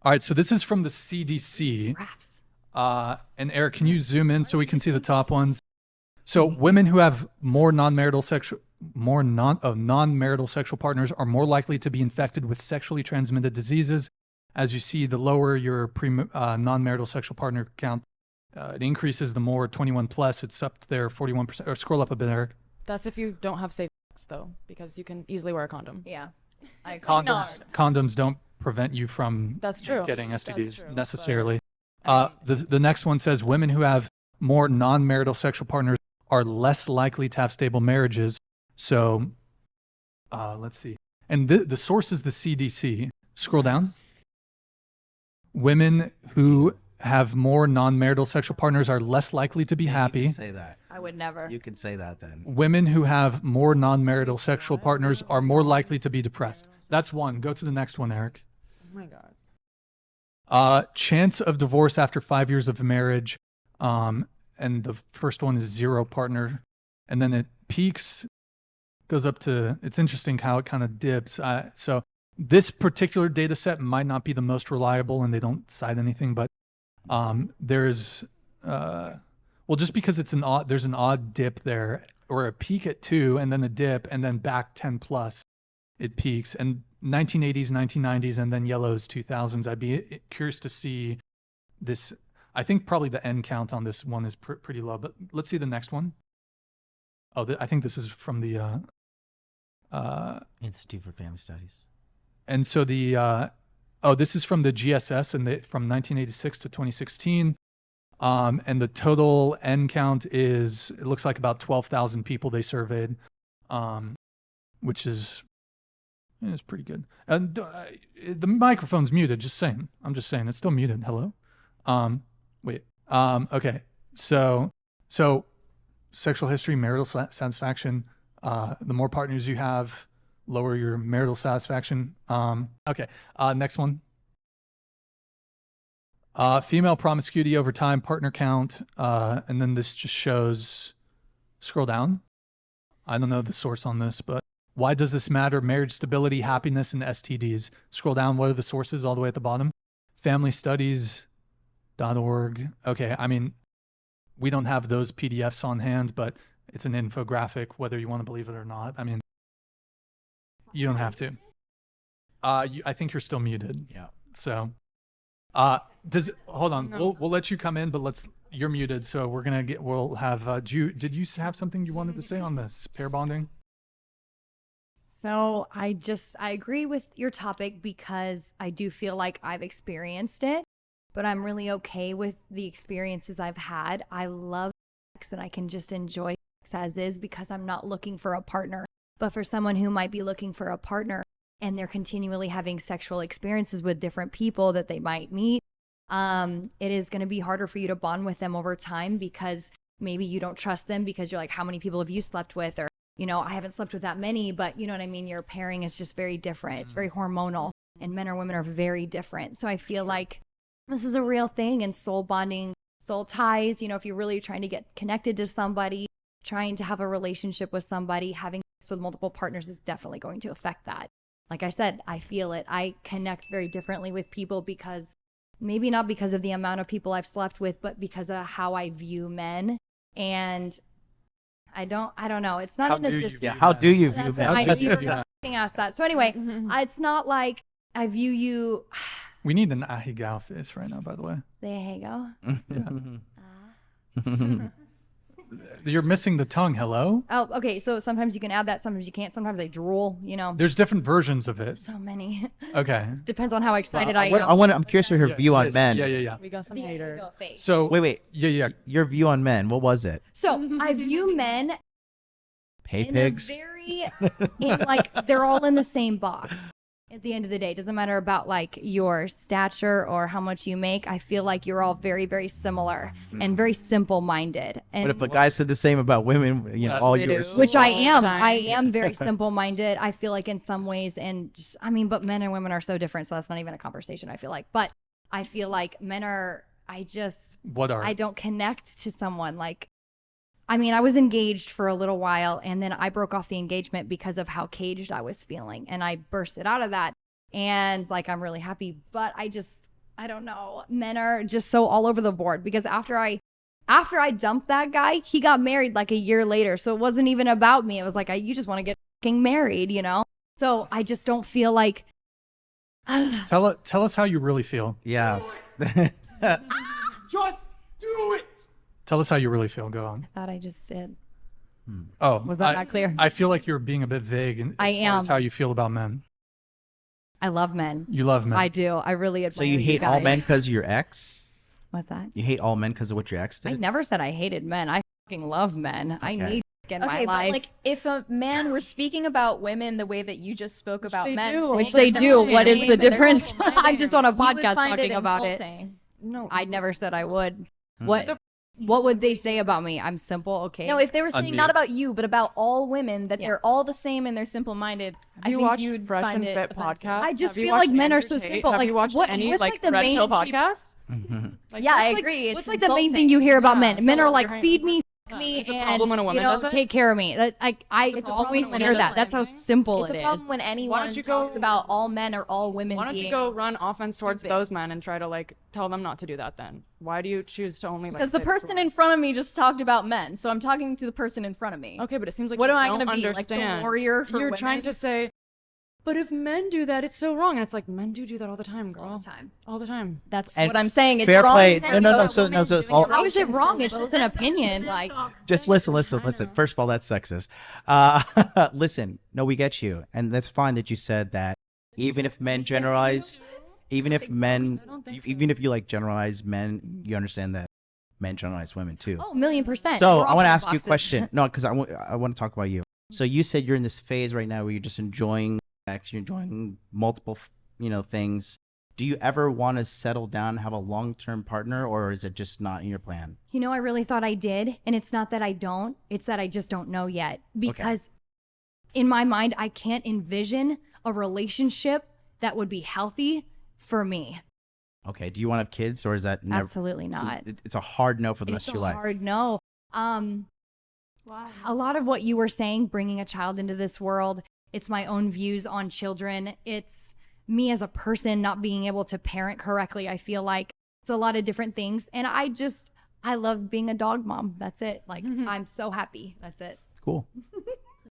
All right, so this is from the CDC. Graphs. And Eric, can you zoom in so we can see the top ones? So women who have more non-marital sexual partners are more likely to be infected with sexually transmitted diseases. As you see, the lower your non-marital sexual partner count, it increases. The more 21 plus, it's up there 41%. Or scroll up a bit, Eric. That's if you don't have safe sex, though, because you can easily wear a condom. Yeah. Condoms don't prevent you from getting STDs necessarily. The next one says women who have more non-marital sexual partners are less likely to have stable marriages. So let's see. And the source is the CDC. Scroll down. Women who have more non-marital sexual partners are less likely to be happy. You can say that. I would never. You can say that then. Women who have more non-marital sexual partners are more likely to be depressed. That's one. Go to the next one, Eric. Oh my God. Chance of divorce after 5 years of marriage. And the first one is 0 partner. And then it peaks, goes up to, it's interesting how it kind of dips. So this particular data set might not be the most reliable and they don't cite anything, but there's, well, just because it's there's an odd dip there, or a peak at 2 and then a dip and then back 10 plus, it peaks. And 1980s, 1990s, and then yellows 2000s. I'd be curious to see this. I think probably the end count on this one is pretty low, but let's see the next one. Oh, I think this is from the Institute for Family Studies. And so this is from the GSS and from 1986 to 2016. And the total end count is, it looks like about 12,000 people they surveyed, which is pretty good. And the microphone's muted, just saying. I'm just saying, it's still muted. Hello? Wait. Okay. So sexual history, marital satisfaction, the more partners you have, lower your marital satisfaction. Okay. Next one. Female promiscuity over time, partner count. And then this just shows, scroll down. I don't know the source on this, but why does this matter? Marriage stability, happiness, and STDs. Scroll down. What are the sources all the way at the bottom? Familystudies.org. Okay. I mean, we don't have those PDFs on hand, but it's an infographic, whether you want to believe it or not. I mean, you don't have to. I think you're still muted. Yeah. So, hold on. No. We'll let you come in, but you're muted. So we'll have, did you have something you wanted to say on this pair bonding? So I agree with your topic because I do feel like I've experienced it, but I'm really okay with the experiences I've had. I love sex and I can just enjoy sex as is because I'm not looking for a partner. But for someone who might be looking for a partner and they're continually having sexual experiences with different people that they might meet, it is going to be harder for you to bond with them over time because maybe you don't trust them because you're like, how many people have you slept with? Or, I haven't slept with that many, but you know what I mean? Your pairing is just very different. It's very hormonal and men or women are very different. So I feel like this is a real thing, and soul bonding, soul ties, if you're really trying to get connected to somebody, trying to have a relationship with somebody, having sex with multiple partners is definitely going to affect that. Like I said, I feel it. I connect very differently with people because maybe not because of the amount of people I've slept with, but because of how I view men. And I don't know. It's not how do you view men? I knew you were going to ask that. So anyway, it's not like I view you. We need an ahegao face right now, by the way. The ahegao? Yeah. You're missing the tongue. Hello? Oh, okay. So sometimes you can add that. Sometimes you can't. Sometimes they drool, There's different versions of it. So many. Okay. Depends on how excited I am. I'm curious to hear her view on men. Yeah. We got some haters. So wait. Yeah. Your view on men. What was it? So I view men PAYPIGs. They're all in the same box. At the end of the day, it doesn't matter about like your stature or how much you make. I feel like you're all very, very similar and very simple-minded. But if a guy said the same about women, all yours. Which I am. I am very simple-minded. I feel like in some ways, and just, but men and women are so different, so that's not even a conversation, I feel like. But I feel like men are, I don't connect to someone like, I was engaged for a little while and then I broke off the engagement because of how caged I was feeling and I bursted out of that and I'm really happy, but I don't know. Men are just so all over the board because after I dumped that guy, he got married like a year later. So it wasn't even about me. It was like, you just want to get fucking married, you know? So I just don't feel like. Tell us how you really feel. Yeah. Just do it. Tell us how you really feel. Go on. I thought I just did. Oh, Was that not clear? I feel like you're being a bit vague as I far as am. how you feel about men. I love men. You love men. I do. I really admire So you hate all guys. men because of your ex? What's that? You hate all men because of what your ex I did? never said I hated men. I fucking love men. I need in my Okay, but life. like if a man were speaking about women the way that you just spoke about they men, do. saying Which that they they're do. not What is the the same and they're difference? simple-minded, I'm just on a you would podcast find talking about it. insulting. No. I never said I would. Hmm. What would they say about me? I'm simple, okay? No, if they were saying Unmute. not about you, but about all women, that Yeah. they're all the same and they're simple-minded, I You think watched you'd Fresh find and it Fit offensive. podcast? I just Have you feel like watched men are Andrew so Tate? simple. Have Like, you watched what- any what's like like the Red main- Pill podcast? Mhm. Yeah, I What's like- agree. It's What's like the main thing insulting. you hear about Yeah, men? Men are so like, you're feed me, Yeah, me, it's a and problem when a woman does it? take care of me. That I It's a always problem when hear it that. does. That's how simple It's it a is. problem when Why anyone don't you talks go- about all men or all women Why don't you being. go run offense towards stupid. those men and try to like tell them not to do that then? Why do you choose to only like Because the say person women? in front of me just talked about men, so I'm talking to the person in front of me. Okay, but it seems like What you am I don't gonna be, like, the understand. warrior for You're women? trying to say, but if men do that, it's so wrong. And it's like men do that all the time, girl. All the time. All the time. That's And what I'm saying. It's fair wrong play. saying No, no, that no, a so- woman no, is so it's doing all- it How is it right. wrong? It's just an opinion. Like, Just listen. First of all, that's sexist. Listen, no, we get you. And that's fine that you said that even if men generalize, even if men, I don't think so. even if you like generalize men, you understand that men generalize women too. oh, 1,000,000%. So We're I all want to in ask you a boxes. question. No, because I want to talk about you. So you said you're in this phase right now where you're just enjoying sex, you're enjoying multiple, things. Do you ever want to settle down, have a long-term partner, or is it just not in your plan? You know, I really thought I did. And it's not that I don't, it's that I just don't know yet. Because in my mind, I can't envision a relationship that would be healthy for me. Okay. Do you want to have kids, or is that never? Absolutely so not. it's a hard no for the rest It's of your a life. hard no. A lot of what you were saying, bringing a child into this world, it's my own views on children. It's me as a person not being able to parent correctly. I feel like it's a lot of different things. And I love being a dog mom. That's it. Like, I'm so happy. That's it. Cool.